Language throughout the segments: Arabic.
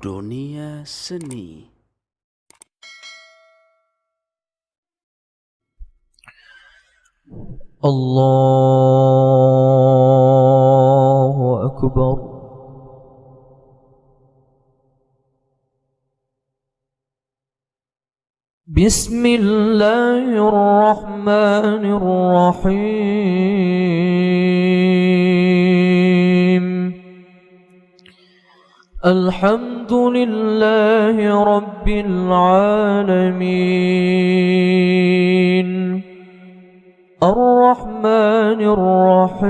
Dunia Seni. Allahu Akbar. Bismillahirrahmanirrahim. Alhamdulillahi Rabbil Alamin. Ar-Rahmanir Rahim.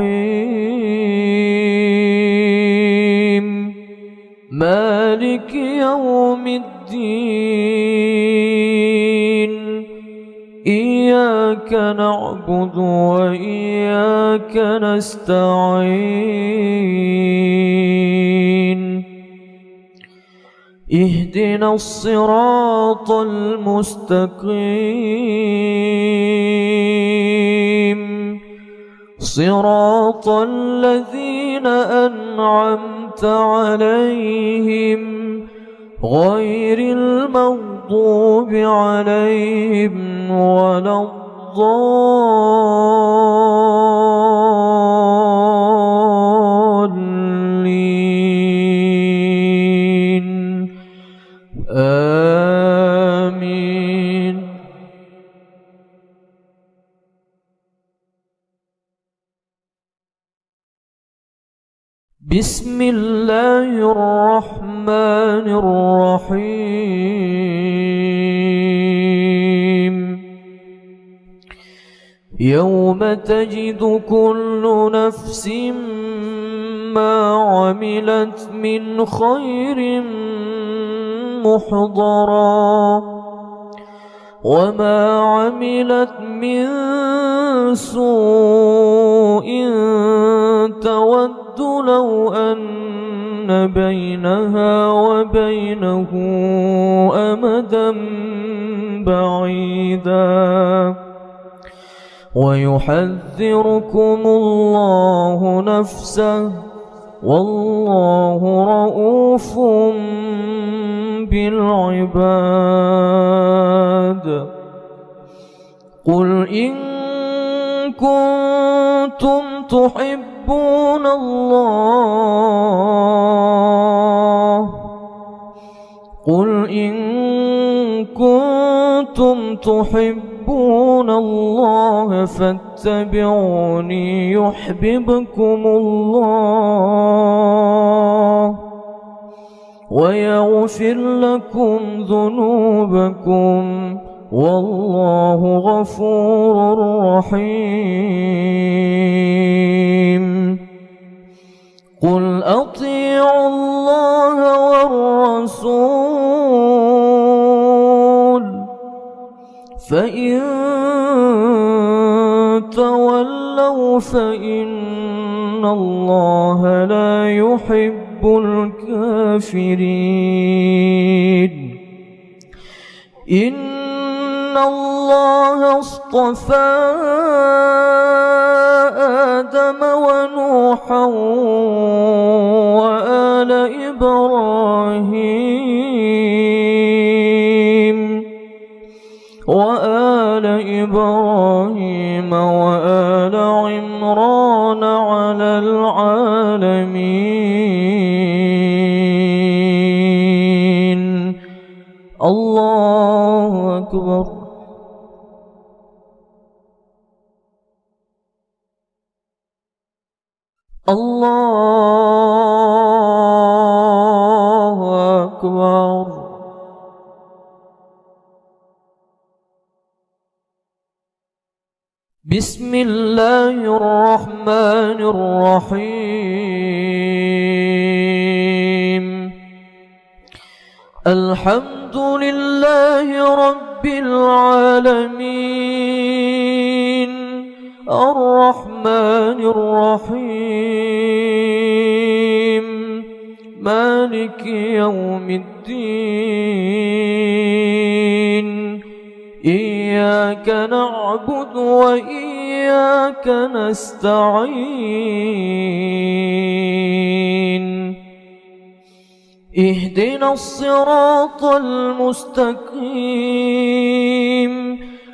Maliki Yawmiddin. Iyyaka na'budu wa iyyaka nasta'in. Ihdinas siratal mustaqim. Siratal ladzina an'amta 'alaihim ghairil maghdubi 'alaihim waladdallin. Amin. Bismillahirrahmanirrahim. Yawma tajidu kullu nafsin ma 'amilat min khairin muhdara wa ma 'amilat min su'in tawaddu law anna bainaha wa bainahu amadan ba'ida wa yuhadhdhirukumullahu nafsahu wallahu ra'ufun bil ibad. Qul in kuntum tuhibbuna Allah Qul in kuntum tuhibbuna Allah fattabi'uni yuhibbukumullah wa yaghfir lakum dhunubakum wallahu ghafurur rahim. Qul ati'u Allah war rasul fa in tawallaw fa inna Allah la yuhibbul kafirin. Inna Allah astafa آدم ونوحا وآل إبراهيم وآل عمران على العالمين. الله أكبر. الله أكبر. بسم الله الرحمن الرحيم. الحمد لله رب العالمين. الرحمن الرحيم. مالك يوم الدين. إياك نعبد وإياك نستعين. اهدنا الصراط المستقيم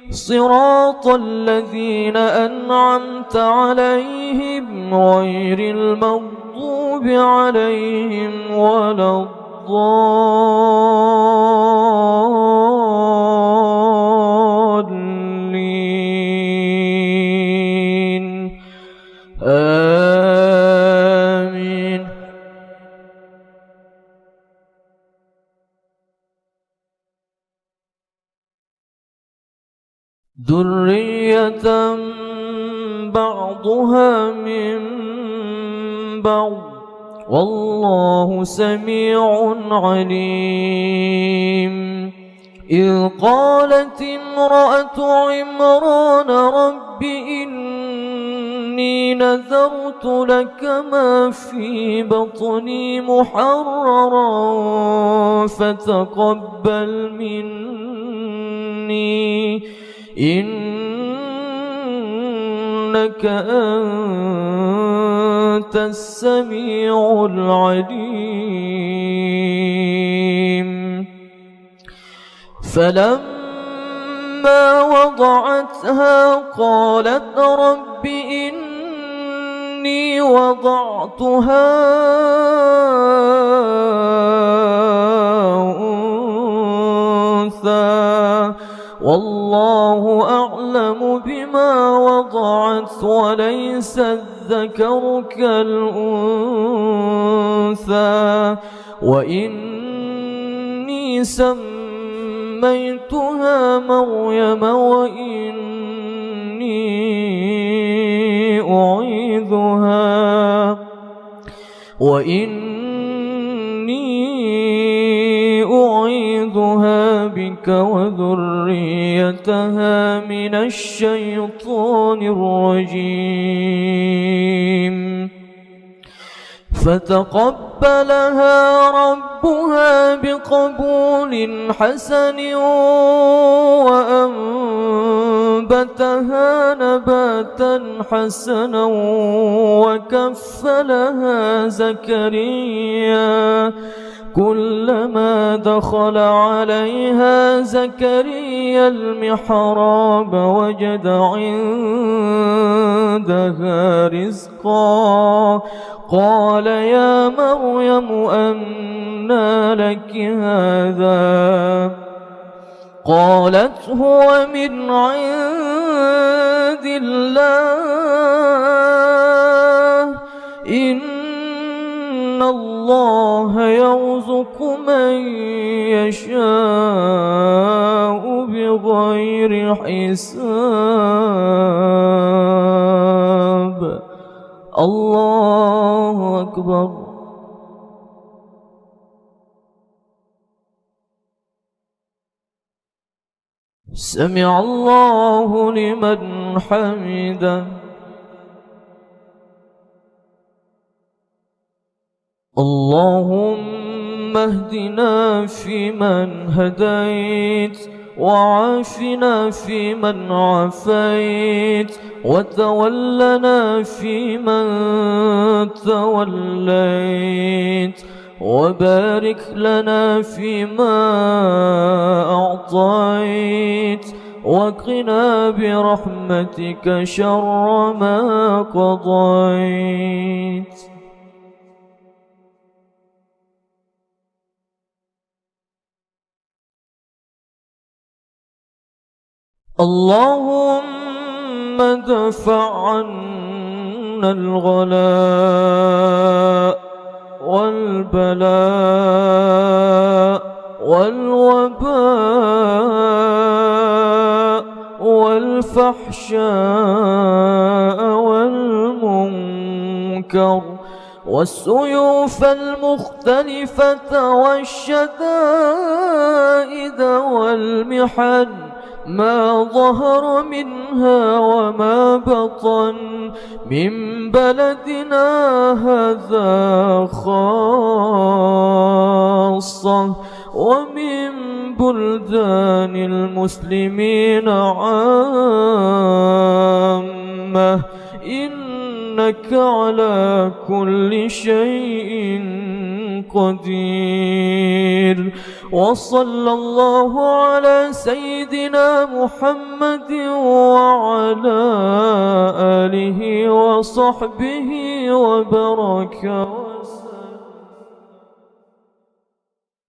صراط الذين أنعمت عليهم غير المغضوب عليهم ولا الضالين آمين. ذرية بعضها من بعض والله سميع عليم. إذ قالت امرأة عمران رب إني نذرت لك ما في بطني محررا فتقبل مني إنك أنت السميع العليم. فلما وضعتها قالت رب إني وضعتها أنثى والله أعلم بما وضعت وليس الذكر كالأنثى وإني سميتها مريم وإني أعيذها بك وذريتها من الشيطان الرجيم. فتقبلها ربها بقبول حسن وأنبتها نباتا حسنا وكفلها زكريا. كلما دخل عليها زكريا المحراب وجد عندها رزقا قال يا مريم أنى لك هذا؟ قالت هو من عند الله إن الله يرزق من يشاء بغير حساب. الله أكبر. سمع الله لمن حمده. اللهم اهدنا فيمن هديت وعافنا فيمن عافيت وتولنا فيمن توليت وبارك لنا فيما أعطيت وقنا برحمتك شر ما قضيت. اللهم ادفع عنا الغلاء والبلاء والوباء والفحشاء والمنكر والسيوف المختلفة والشدائد والمحن ما ظهر منها وما بطن من بلدنا هذا خاصة ومن بلدان المسلمين عامة إنك على كل شيء قدير. وصلى الله على سيدنا محمد وعلى آله وصحبه وبركاته.